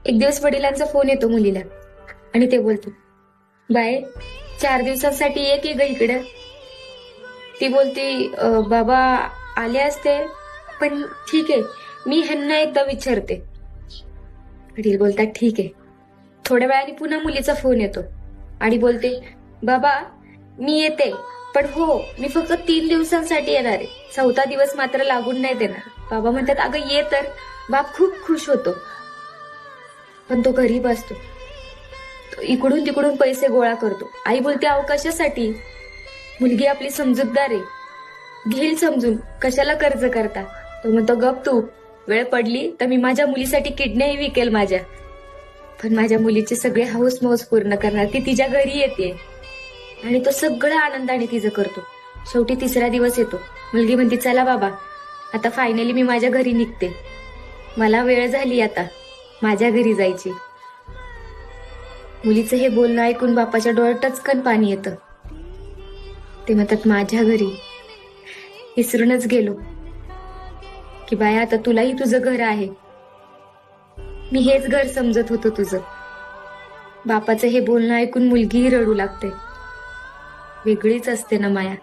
एक दिवस वडिलांचा फोन येतो मुलीला आणि ते बोलतो, बाय 4 दिवसांसाठी ये की ग इकडं. ती बोलती, बाबा आले असते पण ठीक आहे, मी ह्यांना एकदा विचारते. वडील बोलतात ठीक आहे. थोड्या वेळाने पुन्हा मुलीचा फोन येतो आणि बोलते, बाबा मी येते, पण हो मी फक्त 3 दिवसांसाठी येणार आहे, 4था दिवस मात्र लागून नाही देणार. बाबा म्हणतात, अगं ये तर. बाप खूप खुश होतो, पण तो गरीब असतो. तो इकडून तिकडून पैसे गोळा करतो. आई बोलते, अहो कशासाठी? मुलगी आपली समजूतदार आहे, घेईल समजून, कशाला कर्ज करता. तो म्हणतो, गप तू, वेळ पडली तर मी माझ्या मुलीसाठी किडन्याही विकेल माझ्या, पण माझ्या मुलीचे सगळे हौस मौस पूर्ण करणार. ती तिच्या घरी येते आणि तो सगळं आनंदाने तिचं करतो. शेवटी 3रा दिवस येतो. मुलगी म्हणते, चला बाबा आता फायनली मी माझ्या घरी निघते, मला वेळ झाली आता माझ्या घरी जायची. मुलीचं हे बोलणं ऐकून बापाच्या डोळ्यात टचकन पाणी येतं. ते म्हणतात, माझ्या घरी विसरूनच गेलो की बाया आता तुलाही तुझं घर आहे, मी हेच घर समजत होतो तुझं. बापाचं हे बोलणं ऐकून मुलगीही रडू लागते. वेगळीच असते ना माया.